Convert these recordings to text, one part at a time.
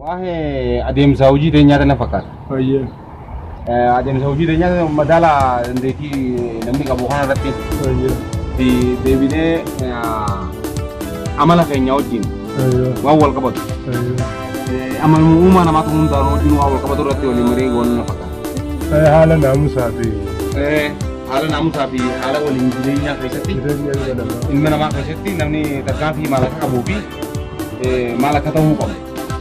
Wahai adim Saudi tanya tanah fakar. Oh iya. Adim Saudi tanya madala ndeki namni kabuhan rati. Oh iya. Di debine amala kenya ojin. Oh iya. Wawal kabat. Oh iya. Amal umma nama tuh muntah ojin wawal kabat rati oli meri gon fakar. Hala namu sapi. Hala namu sapi hala oli injilinya kaisati. Injilinya nama. Inna nama kaisati namni terkafi malak kabubi. Malak kata hukum.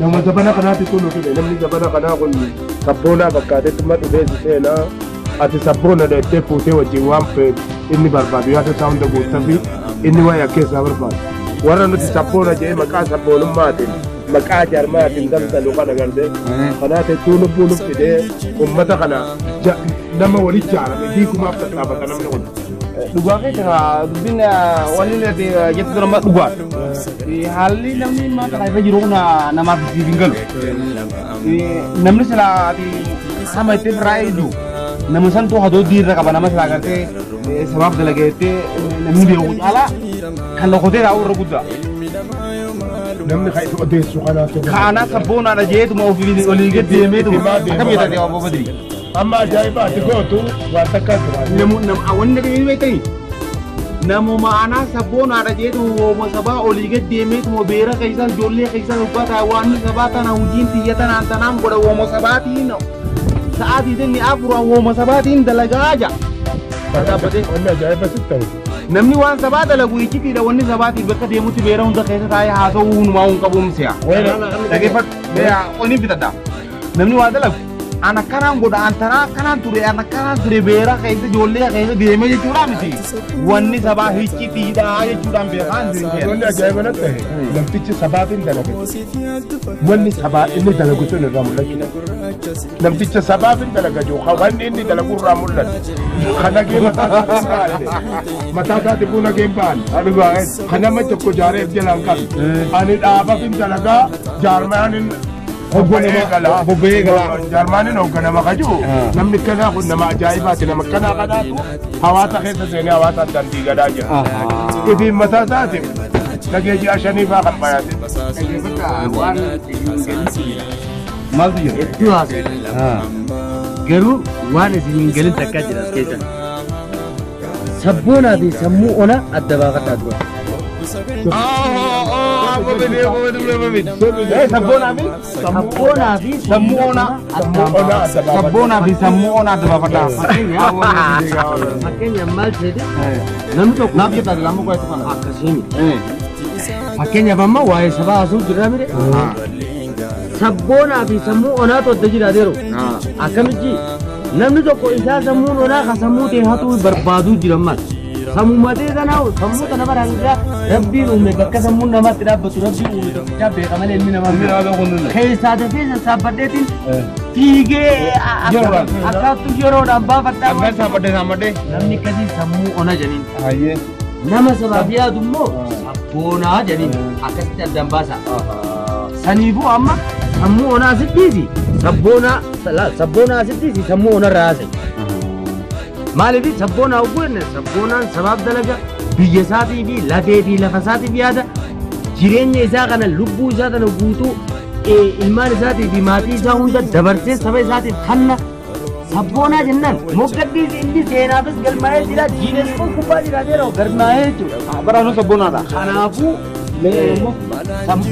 Nama zabana kana ti kuno kile namni zabana kana kun sabona bakade tumma tubezi tena ati sabona da te fute waji wampe inni barbadu ya ta sound go tabi inni waya ke sabar ba warana ti sabona je maka sabona mate maka jar mate dam da lokana garde kana te tunu bulu fide ummata kana nama wali jara di kuma ta ba kana namni Dua kita bina wali nanti jatuh dalam dua. Di hal ini namni mata kayak baju nama bisi tinggal. Di namni salah di sama itu berai itu. Namun santu hado diri kapan nama salah kate sebab delage itu namni dia ala kalau kau tidak orang kuda. namni kayak itu ada sukana tu. Karena sabun ada je itu mau pilih oli ke dia itu. Kami tadi apa badi. Amma jaiba tigo tu wataka tu. Namun awan nak ini betul. Namun mana sabun ada je itu mau sabah oli ke dia itu mau bera kaisa jolle kaisa lupa tawan sabah tanah ujin tiga tanah tanam boda mau sabah tino. Saat itu ni aku mau sabah tin dalaga aja. Kata bade. Amma jaiba sitai. Namni wan sabah dalagu iki tidak wani sabah tiba ke dia mutu bera untuk kaisa saya haso mau kabum sia. Lagi pat ya oni bitada. Namni wan dalagu anak kanan goda antara kanan ture bera kaisa jolle kaisa dia me cura misi wanni sabah hicci tidak aja cura beran Wanda jaiba nate. Namtichi sabatin dalagu. Wanni sabah ini dalagu tu ramul lagi. Namtichi sabatin dalagu jo kawan ini dalagu ramul lagi. Kana game mata tadi puna game ban. Aduh guys, kana macam ko jare jalan kan. Ani apa pun dalaga Jarmanin Hubbe gala Jarmanin hoggana makaju namni kana kun nama ajaiba tina makana kana tu hawata khisa sene hawata dandi gadaja ibi mata tati nageji ashani ba kan bayati mal dia itu hasil garu wan izin galin takka jira keja sabbona di sammu ona adaba kata dua apa beda sabona bi semua ada pada makanya mal jadi namu to nabi kita lamu ko itu kan akasini makanya mama wae sabah asul jira mere sabbona bi sammu ona to dajira dero akamji namu to ko isa sammu ona kasamu te hatu berbadu jiramat samu mate danau samu kana baranga rabbi umme bakka samu nama tidak betul rabbi umme cabe kamale mina nama kaisa de fisa sabadetin tige akatu joro damba fatta ambil sabade namni kasi samu ona janin aye nama sababiya dummo sabona janin akasta dambasa sanibu amma samu ona sidisi sabona sidisi samu ona rase Malibi sabona uguenne sabona sabab dalaga biyasati bi ladeti lafasati bi hada jirenya isa kana lubbu isa kana guutu ilmaan isaati bi maatii isaa hunda dabarsee saba isaatiif kanna sabboonaa jennaan moggaddiis inni seenaafis galmaa'ee jira jiines kun kubbaa jiraateera galmaa'ee jechuudha baraanu sabbonaadha kanaafuu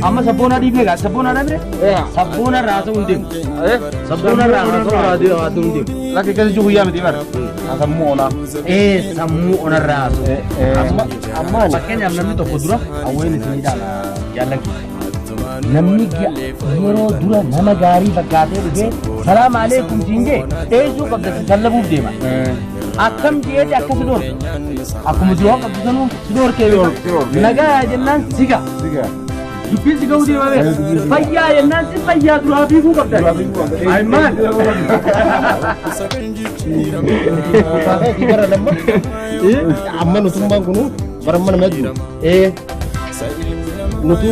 amma sabboonaa dhiifneegaa sabboonaa dhabire sabboonaa raasa hundeemu sabboonaa raasa hundeemu laki kasi juhuyaa miti bara sammuu ona sammuu ona raasu amma fakkeenyaaf namni tokko dura awween isinii dhaala jaalladhu namni yeroo dura nama gaarii fakkaatee dhufee salaam aleekum siinjee eeyyuu qabda si sallabuuf deema akkam jeeti akkasi dhoor akkuma duroo qabdu sanuu si dhoorkee nagaa jennaan siga dubbiin si ga'uu deemame fayyaa jennaan si fayyaa duraa fiiguu qabda aymaan amma nutummaan kunu baramma nama jiru nutu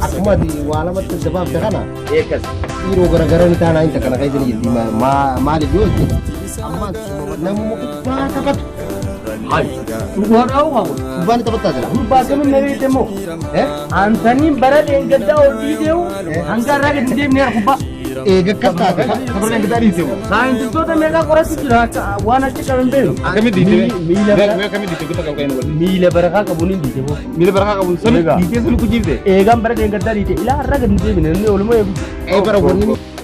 akkuma di waalamatti dabaafte kana eekas dhiiroo garagara ni taanaa inta kana kaysani jirti maaliif yoo amma namuma kubbaa taphatu Hai. Warau kamu. Bukan itu betul lah. Bahasa mana temu? Antani barat yang gada odi deu. Angkar raga di dem ner kupa. Kata. Kabar yang kita di sini. Sain itu tuh mereka korasi sudah. Wana cik kalian deu. Kami di sini. Kami di sini kita kau kain wal. Mila baraka kabunin di deu. Mila berkah kamu. Sini di sini sini kucing deh. Egam barat yang gada di deu. Ilah raga di dem ner. Ini ulama. Bara wani.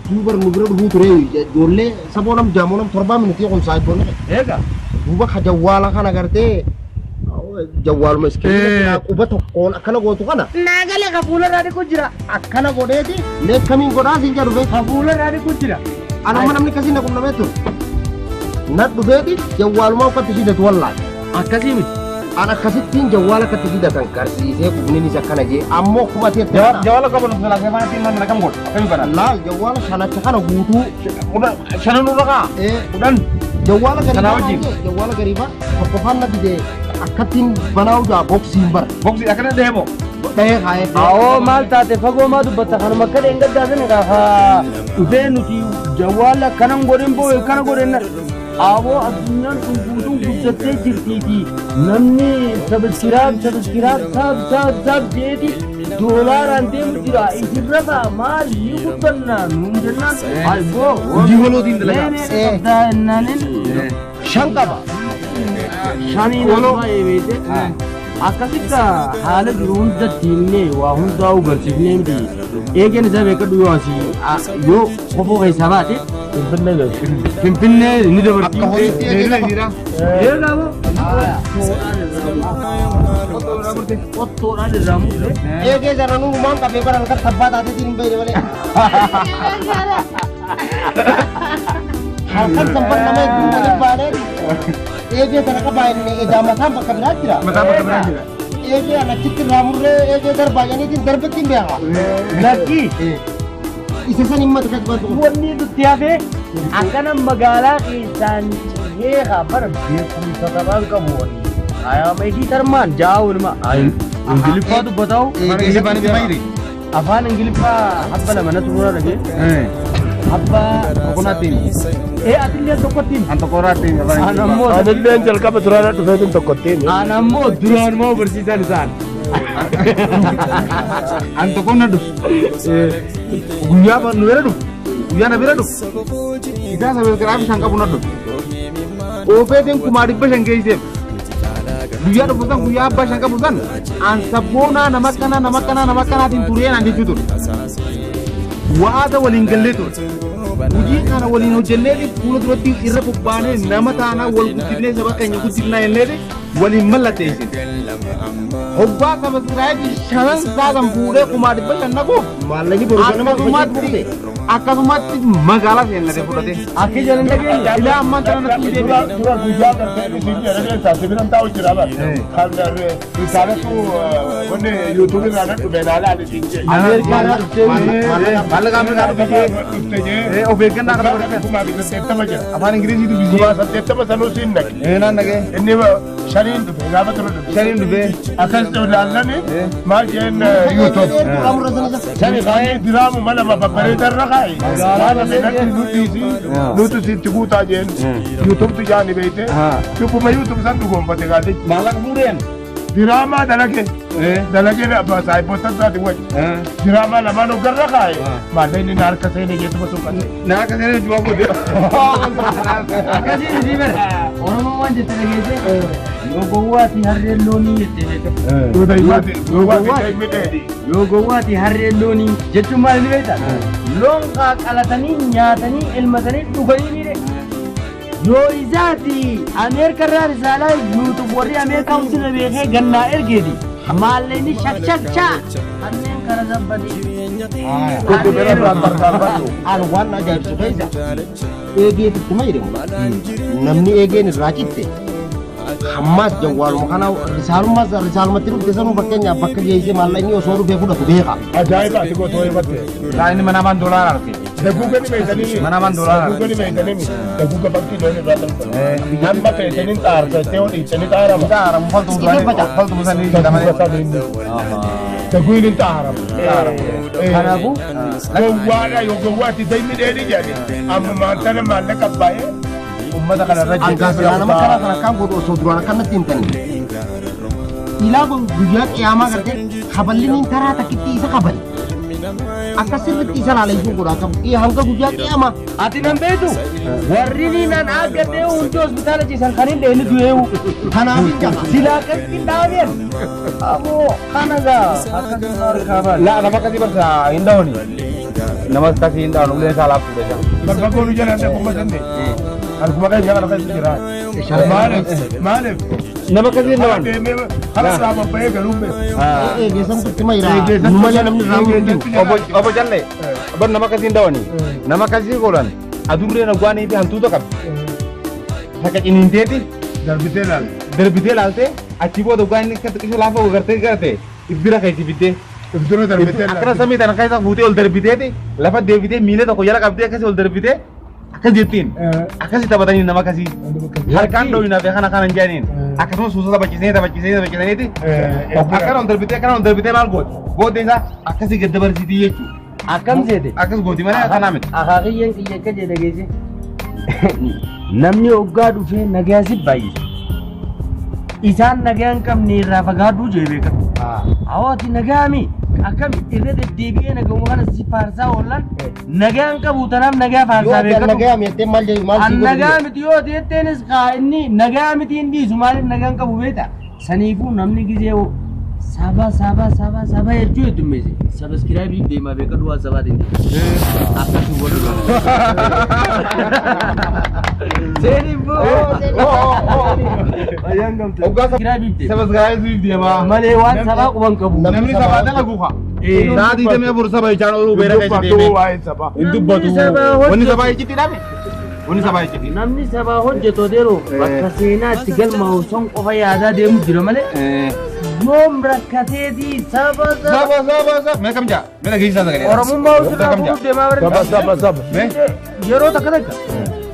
Dubar mubra du ture. Jolle sabonam jamonam torba minti kon sai bon. Ega. Buba khajawala kana garte. Jawal meski ubat kon akana go tu kana. Nagale kapula rade kujira. Akana go de di. Le kami go da sinja rube. Kapula rade kujira. Ana mana ni kasina kun nametu. Nat du de di jawal mau ka tisi de wallahi. Akasimi. Ana kasitin jawala ka tisi de kan karsi se ku ni sakana je ammo kuma te Jawala kabar nusala kaya mana tim mana kamu? Kami pada. la jawala sana chakana gutu. Udah sana nurut kah? Udah. Jawala gariba. Sana wajib. Jawala gariba. Ko hanna di akatin banau da boxing bar. Boksi akan ada demo. Daya khaye. Awo mal tate fago ma du bata kan makade enga dazane ga ha udenu ti jawala kanan goren bo kanan goren awo adunyan kungudu gudate jirti namni subscribe sab jedi dollar ante mutira ihiraba mal yugutanna nunjanna ay bo Jiholo din talaga. da nanen shankaba shani no baye akasika haala durunda dinne wa hunda ugartibne ndi egen zabe ka duwasi yo kobo kai sabate pimpinne ni da barti Dera dira. ye gabo otto na de ramu Ege jaranu umam ka paper angkat sabbat ate tin bayre wale. Hakan sempat namanya dulu pada. Ege tanaka bayin ni jama tham ka berakira. Mata mata berani. Ege anak cikir ramure ege dar bayani tin dar betin dia. lagi Isa nimmat ka batu. wonni du tiabe akana magala kisan ye khabar be kum satabal ka woni aya mai di tarman jaun ma ay ingilifa tu batao Mana isi pani bayri? afan ingilifa habba la mana turura lagi habba Kokonatin. atilya tokotin Antokoratin. anammo Adillen jalka beturana tu fedin tokotin. anammo duran mo bersisan san Antokona dus. Guya apa nuera dus? Guya na bira dus. Kita sambil kerapi sangka puna dus. Ope tem kumari pa sangka isem. Guya do bukan guya apa sangka bukan. Ansabona namakana tin turian andi tutur. Wada walinggalle tu. Uji kana walino jelle di pulo roti irra pubbane namatana wal kutibne sabakanya kutibna yelle walin mallate isin. Hobba subscribe shanan sagam pure kumari pa sanna ko. Malagi berusaha Akasumati magala senna de purate. akhi jalan lagi Ila amma tarana tu de. Tura guja karte ni sini ada sa sebilan tahu ceraba. Kalau misalnya tu mana YouTube ni ada tu benala ada sini. Amerika Malah kami karo biji. Obekan nak karo biji. Cuma bisa tetap aja. Apaan Inggris itu biji. Cuma tetap aja nusin nak. Enak nage. Ini sharin tu benala tu. Sharin dube. Akan tu dalam ni macam YouTube. Jadi kaya drama mana bapa peritar rakai. Mana benar nutu si cukup aja. YouTube tu jangan dibete. Cukup mah YouTube satu gompa tegadi. Malah kemudian. Drama dalage. Dalage na apa saya potan tadi buat. Drama nama nu gerra kai. Mana ini narka saya ni gitu masuk kan. Nah kasih jual aku dia. akasi ni ber orang mau jete lagi je logo wati harre loni jete Tu dah ibat. Tu buat kita imedi. logo wati harre loni jetu mal ni beta long ka kalatani nyatani ilmatani dubai ni re yo izati amerika rar sala youtube wari amerika usine be ganna ergedi mal ni shak anne karaza badi Kudu berat lantar karban tu. Arwan aja sudah isa. Ege itu cuma ini. Namni ege ni racitte. Hamas jawal makana risal matiru desanu bakenya baknya isi malah ini osoru beku dah beka. Ajaib lah tu tu ibat. Nah ini mana dolar arti. Dagu kan ni macam ni. Mana dolar. Dagu kan ni macam ni. Dagu kan bakti doni beratan. Nama macam ni tar. Teori ni tar apa? Taram fal tu bukan ni kita mana. Dagu ini tar. Karena aku Gowada yo gowati dai mi dai jadi. Amma mantana manna kabbaye. ummata kana irra Angkasa nama kana kan godhu osoo duraan akkanatti himtanii. Ilaa kun guyyaa qiyaamaa gartee kaballiin karaa takkitti isa kabali. Akkasirratti isa laalessuun godhaa qabu. Hanga guyyaa qiyaamaa. Ati nan beektu warri ni nan aggadee hundi hospitaala ciisan kan hin dheeni du'eewu. Kanaaf hin jaba. Silaa akkasitti hin dhaabeen. Ammoo kana gaa akkasuma harkaa La nama kasih bersa indah ni. Nama kasih indah ni boleh salah tu dah. Bagbago lu jalan aku masan ni. Aku makan jangan aku istirahat. Malif. Nama kasih indah ni. Harus apa pay galumbe. Geessan kutti mayraa. Numalee namni raamu hin jiru. Obo jalle. Bar nama kasih indah ni. Nama kasih kolan. Adumre na guani fi hantu to kab. Hakat ini inteti. Darbite lalte. Achi bodo guani kat kisu lafa garte. Ibira kai tibite. Ibduro darbite. Akra sami tan kai sa fute ol darbite ti. Lafa debite mile to ko yala kabde kasi ol darbite. Akas jetin. Akas tabatani nama kasih. Harkan do ina be kana kana janin. Akasuma susa tabachisene ti. Akara on darbite mal god. God desa akasi gaddabar siti yechu. akkam seete. Akas godi mana kana mit. Akaakiyyan kiyya akka jedhe geesse. Namni hoggaa dhufee nagaa si baay'isa. Isaan nagaa hin qabne irraa fagaaduu jee beeka. Hawaati nagaami akkam irra deddeebi'ee nagauma kana si faarsaa oolan nagaa hin qabu tanaaf nagaa faarsaa beeka. Nagaa miti maal jedhu maal si godhu. Nagaa miti yoo teettenis kaa inni nagaa miti hin dhiisu maaliif nagaa hin qabu beekta. Saniifuu namni gizee saba jechuu heddummeesse. Sabiskiraayibii deemaa beeka duwwaa sabaatiin akkasii wal Sabiskiraayibii deemaa malee waan sabaa quban qabu. namni sabaa dalagu haa. Sa'aatii damee furu saba ijaan ooluu beera keessa deemee hin dubbatu. Wanni sabaa ijjitti dhabe. Wanni sabaa ijjitti. Namni sabaa hojjetu odeeroo bakka seenaa itti galmaa'u son qofa yaadaa deemu jira malee. Yoom rakkateetii saba. Mee kam jaa? Mee dhageessisaa sagalee. Oromummaa ofirraa fuudhuuf deemaa bara. Saba. Yeroo takka takka.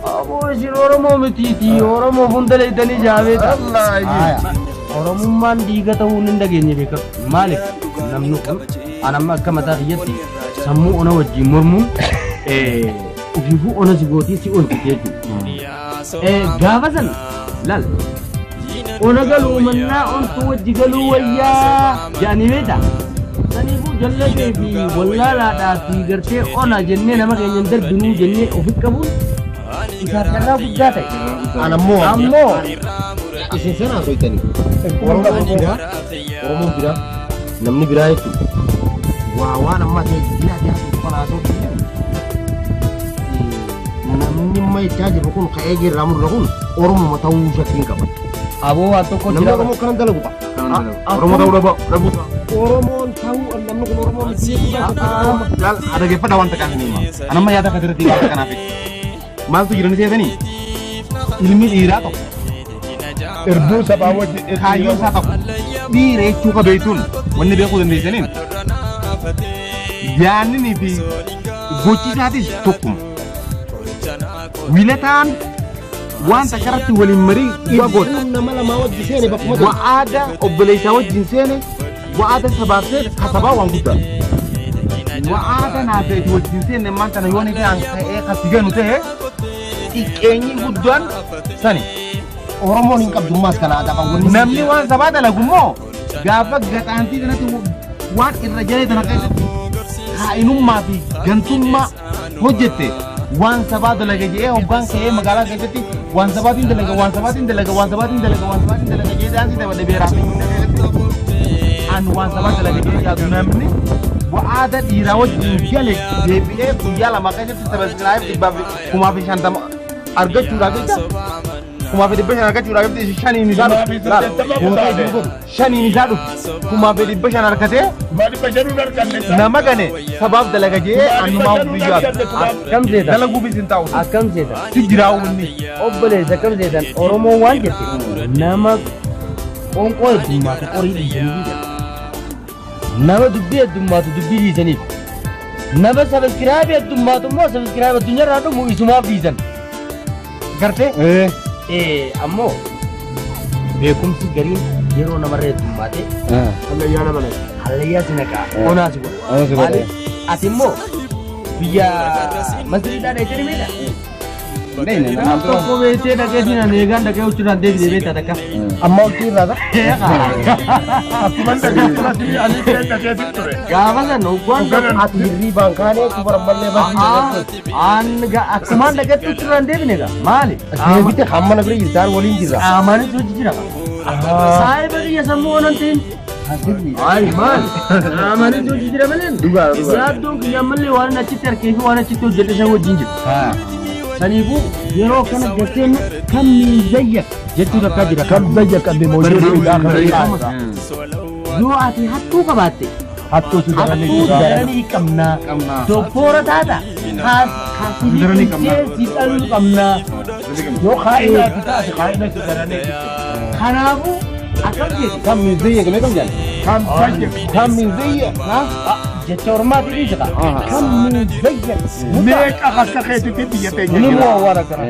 Aboo isin Oromoo mitiiti. Oromoo hunda leeytanii jaabeeta. Oromummaan dhiiga ta'uu hin dhageenye beekamu. Maaliif namni kun anamma akka mataa biyyatti sammuu ona wajjin mormuun ofiifuu ona si gootii si oolchite jechuudha. Gaafa sana laal ona galuu mannaa ontu wajji galuu wayyaa jedhanii beekta. Saniifuu jallatee fi wallaalaadhaa fi gartee ona jennee nama keenya hin darbinuu jennee ofi qabuun isaaf carraa guddaa ta'e. Ammoo isin sana soitanii. Oromoon biraa namni biraa jechuudha. Waan ammaa ta'e biraa dhiyaatu qolaatoo namni amma jechaa jiru kun ka'ee jirraa murra kun Oromoo ta'uu shakkiin qaba. Aboo waan tokko Namni Oromoo kanan dalagu ta'a. Oromoo ta'uu dhabu. Oromoon ta'uu namni kun Oromoo miti. Laal dhageeffadha wanta kaasanii hima. Anamma yaada akka dirratti wanta kanaaf. Maaltu jirani seetanii? Ilmi dhiiraa tokko. Irbuu sabaa wajji. Kaayyoo isaa qabu. Dhiira jechuu qabeeytuun wanni beekuu dandeessaniin. Yaanninii fi gochi isaatis tokkuma. Wilataan wanta karatti waliin marii dhiba godha. Nama lamaa wajji seene bakkuma ta'e. Wa'aada obboleessaa wajjin seene wa'aada sabaaf seene kasabaa waan guddaa. Wa'aada naafeeti wajjin seene maan kana yoon isaan ka'ee kasi ganu ta'e xiqqeenyi guddaan sani. Oromoon hin qabdummaas kana aadaa qabu. Namni waan sabaa dalagu immoo gaafa gaxaantii kanatti waan irra jalee tana keessatti kaa'inummaa fi gantummaa hojjette waan sabaa dalaga jedhee hoggaan ka'ee magaalaa keessatti waan sabaatiin dalaga jedhee daansii dabale beeraa an waan sabaa dalaga jedhee yaadu namni wa'aada dhiiraa wajjin gale deebi'ee guyyaa lama keessatti sabaskiraayif 150 argachuudhaaf jecha 1,500 argachuudhaaf jecha shaniin isaa dhufu harkatee nama gane sabaaf dalaga jedhee annumaa biyyaa akkam seetan. dalaguu bisin taa'u Akkam seetan. si jiraa'u inni Obboleessa akkam seetan. Oromoon waan jette nama qoonqoo heddummaatu qorii dhiisanii jira. Nama dubbii heddummaatu dubbii dhiisaniif. Nama sabiskiraayibii heddummaatu immoo sabiskiraayibii addunyaarraa dhumu isumaaf dhiisan. Gartee? Ammoo beekumsi gariin yeroo namarra heddummaate hallayyaa si naqaa onaa si godha. Maaliif ati immoo biyya masriidhaa dheessanii miidha. Ndeyne na Nam tokko beekee dhaqee diina neegaan dhaqee uchuudhaan deebisee beektaa takka. Amma ultii irraa Akkuma dhaggeeffatu ani dhaggeeffatu ture. Gaafa sana uggwaan ati hirriibaan kaanee kubara mallee barsiisee. akkumaan dhaqetti uchuudhaan deebine gaa maali? Deebite hamma na bira jirtaan waliin jirra. Qaamaanis hojii jira. Saayiba biyya sammuu oolan ta'in. Ay maali? Qaamaanis hojii jira malee. Yaaddoon kiyya ammallee waan achitti harkee fi waan achitti hojjete san wajjin jira. Saniifuu yeroo kana gatteen kan miizayya jechuu takkaa jira. Kan zayya qabde moojjii Yoo ati hattuu qabaatte hattuu si hattuu daranii qabnaa. Doktora taata kaasii si dhaluu qabnaa. yoo kaa'ina ati taate kaa'ina si daranii. Kanaafuu akkam jechuudha. Kan miizayya gamee kam jaalli? Kan miizayya. Jecha ormaati dhiisa qaba. Kan miizayya. Meeqa akka keetitti biyya teenya Ni jira. moo waan akkana.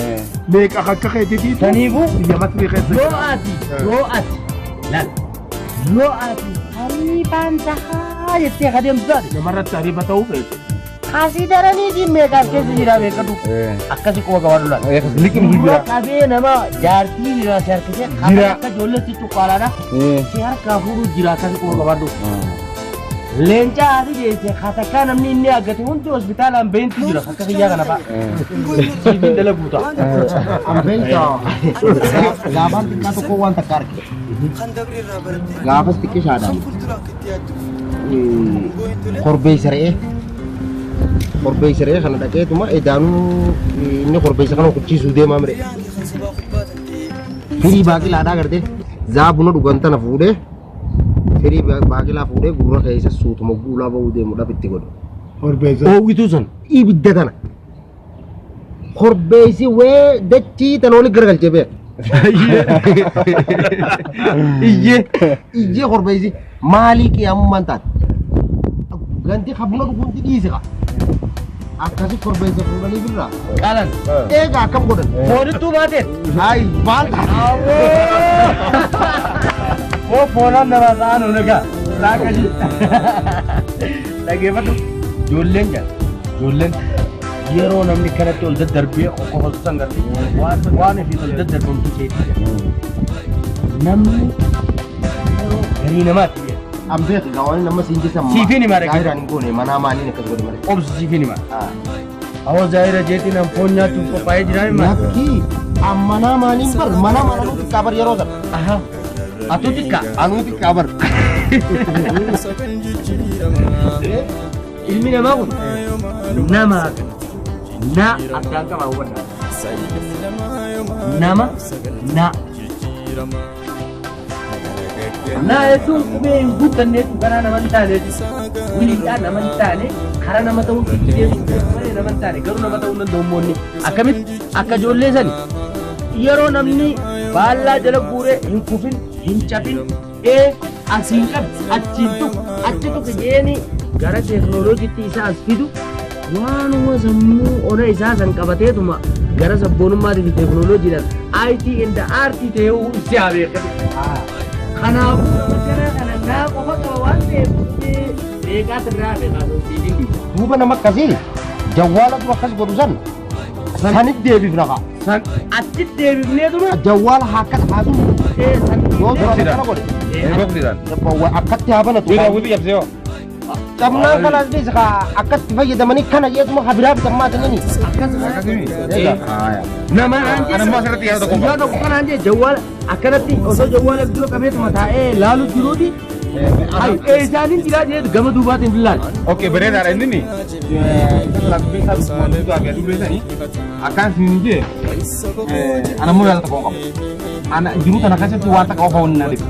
Meeqa akka keetitti Saniifuu biyya masrii keessa yoo jira. ati laal yoo ati hariibaan tahaa jettee adeemtu taate Namarratti hariiba ta'uu feetu. kaasii daranii fi meeqaan keessa jira beekatu akkasii quba qabadhu laal. liqimsi Dura jira. qabee nama jaartii bira si harkisee kan akka ijoolleetti cuqqaalaadha. Si harkaa fuudhuu jira akkasii quba qabadhu. Leenca ati jeesse katakkaa namni inni aggate hundi hospitaalaan beentu jira akka kiyyaa kana fa'a. Siifin dalaguu ta'a. Beektaa gaafaan xiqqaa tokko waan takka arge. Gaafas xiqqishaadhaan korbeessa re'ee. Korbeessa re'ee kana dhaqeetuma edaanuu inni korbeessa kana kuchiisuu deemaa mire. Firii baaqilaadhaa gartee zaabuna dhugan tana fuudhee firii baaqilaa fuudhee gurra keessa suutuma guulaa ba'uu deemuudhaaf itti godhu. Korbeessa. Oowwituu san. Ibidda tana. Korbeessi wee dachii tana oli garagalchee beeka. Iyyee korbeessi maalii qiyyaamummaan taate? Ganti habuna dhuguutti dhiise qaba. Akkasii korbeessa fuudhanii birraa. Qalan. Eegaa akkam godhan? Foonittuu baateen. Hayi maal taate? Koo foonaan nama ta'an onagaa. Saaka jirta. Dhageeffadhu. Ijoolleen jala. Ijoolleen yeroo namni kanatti ol daddarbee qoqqofatu san gartee waan ofii ol daddarbamtu keetii jira. Namni yeroo garii namaatti jira. Ambeet gaawwan nama siin jessa Siifin himaa dhaqee. Zaahiraan hin goone manaa maaliin akkas godhe malee. Obsi siifin hima. Awwa zaahira jeetiin an foon nyaachuuf qophaa'ee jira hima. Lakki ammanaa maaliin bar mana manuu xiqqaa bar yeroo sana. Aha. Atu xiqqaa. Anuu xiqqaa bar. Ilmi namaa kun nama na addaan qaba hubadhaa. Nama na. Na jechuun qubee hin guutanneetu karaa nama hin taaneeti. Wiliidhaan nama hin taane karaa nama ta'uu fiddeetu malee nama hin taane garuu nama ta'uu hin danda'u moonni. Akkamitti akka ijoollee sani yeroo namni baallaa jala guuree hin kufin hin cabin asiin qabi achiin tuqu achi tuqu jeeni gara teeknooloojiitti isa as fidu waanuma sammuu ona isaa san qabateetuma gara sabboonummaatiif teeknooloojiidhaan IT and RT ta'uu si haa beekatu. Kanaafuu gara kana naa qofa qaba waan ta'eef beekaa sirraa beekaa siifin Duuba nama akkasii jawwaalatu akkas godhu san sanit deebifna kaa. san achitti deebifneetuma Jawwaala hakkas haasu yoo dura kana godhe Boksiidhaan. akkatti haa banatu. Dhiira wuti cabsee hoo? Cabnaan kanaas dhiisa kaa akkatti fayyadamanii kana jeetuma habiraa bitammaa ta'anii. nama Anammoo asirratti yaada tokko Guyyaa tokko kanaan jee jawwaala akkanatti osoo jawwaala dura qabeetuma taa'ee laalu jiruuti. Isaaniin jiraa jeetu gama duubaatiin billaal. Oke, bareedaadha inni ni. Lakkoofsa isaa bifa akka dubbisanii akkaan siin jee anammoo yaada tokko qabu. Ana jiru kana keessatti waan takka ofa waliin adiif.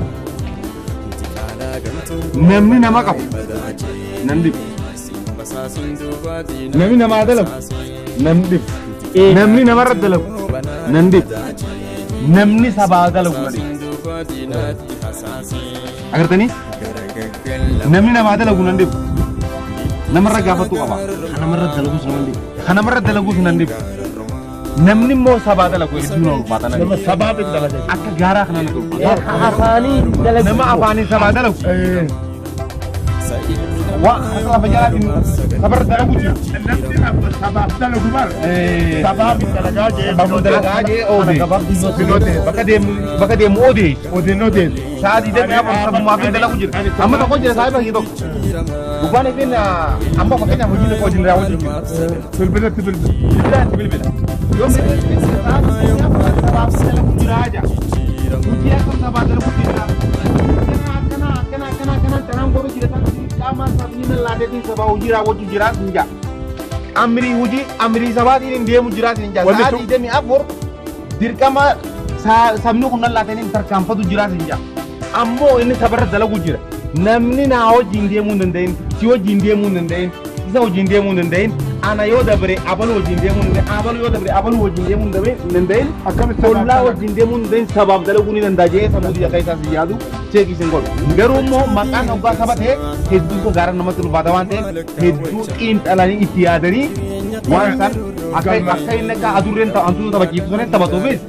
Namni nama qabu nan dhibu. Namni namaa dalagu nan dhibu. Namni namarra dalagu nan dhibu. Namni sabaa dalagu nan dhibu. Agartanii? Namni namaa dalagu nan dhibu. Namarra gaafatu qaba. Kanamarra dalagus nama dhibu. Kanamarra dalaguus nan dhibu. Namni immoo sabaa dalagu hedduu nama ulfaata nan dhibu. Sabaa bin dalaga. Akka gaaraa kana na dhibu. Afaanii dalagu. Nama afaanii sabaa dalagu. Wah, setelah berjalan sabar dalam wujud. namni sabaaf dalagu bar sabaaf dalagaa jee Babu dalagaa aja ode. Binote. Bakka deemu ode. odinote Saat itu dia mau maafin dalam wujud. Amma tak kau jadi saya bagi dok. Bukan itu na, amma kau kena wujud kau jadi rawat wujud. bilbilati bilbil Bila. Yom saat sabab dalam wujud aja. Wujud akan sabab dalam wujud. Kena tanam kau jadi tak. Sama sabni meladeni sabab wujud rawat wujud ninja. Amri sabab ini dia wujud ninja. Saat itu mi abur dirkama sabni kunal lateni terkampa wujud ninja. Ammo ini sabar dalam wujud. Namni na hojin dia mundendain, si hojin dia mundendain, isa hojin dia mundendain. Ana yo dabre abal hojin dia mundendain, abal yo dabre abal hojin dia mundendain. Akkam Kolla hojin dia mundendain sabab dalam guni nandaje samudi ya kaisa siyadu ceki singol. Garumo makan obba sabate heddu ko garan namatul badawante heddu in alani itiyadani wansan akai neka aduren ta antu ta baki sone ta batobes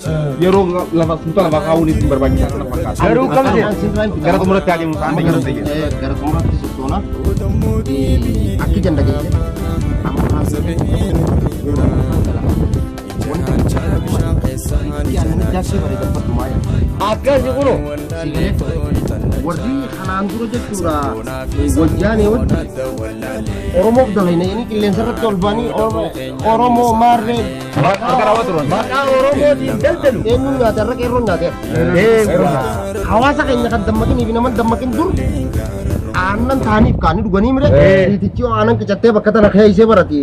yero lama sultan lama kauni berbagi sana pakas. Garu kamse gara tumura tali musande gara sayi. gara tumura tisona akki janda ge Akka jikuno warri kanaan dura jechuudha wajjaan wajji oromoof dalayna inni qilleensa irratti ol ba'anii oromoo maarree gara watron. Maqaa Oromootiin daldalu. eenyuun nyaate irra qeerroon nyaate hawaasa keenya kan dammaqinii fi naman dammaqin dur aannan taaniif kaanii dhuganii mire riitichi aanan qicattee bakka tana keeysee barati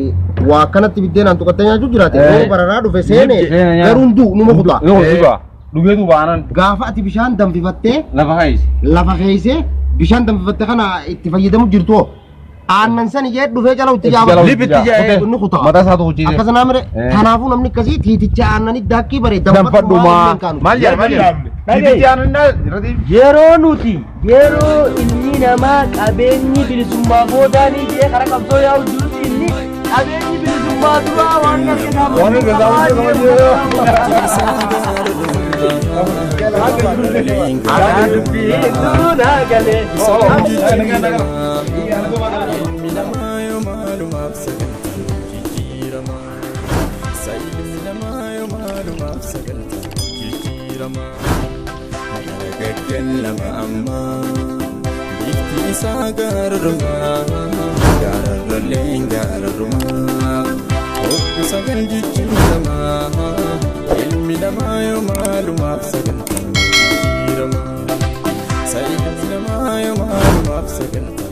waa akkanatti biddeenaan tuqattee nyaachuu jiraate yoo bararaa dhufe seene garuun duu numa kutaa Dugeetu baanan gaafa ati bishaan danfifattee lafa kaayis. lafa keeysee bishaan danfifattee kana itti fayyadamu jirtu aannan san ijee dhufee jala utti jaaba Lipitti jaa'ee inni kutaa mataa isaa tokko akkasana mire kanaafuu namni akkasii tiiticha aannanii daakkii bare danfadhumaa maal jedhama Tiitichi aannan Yeroo inni namaa qabeenyi bilisummaa boodaanii jee karaa qabsoo yaa'u jirutti inni qabeenyi bilisummaa duraa waan Sayyidina Muhammad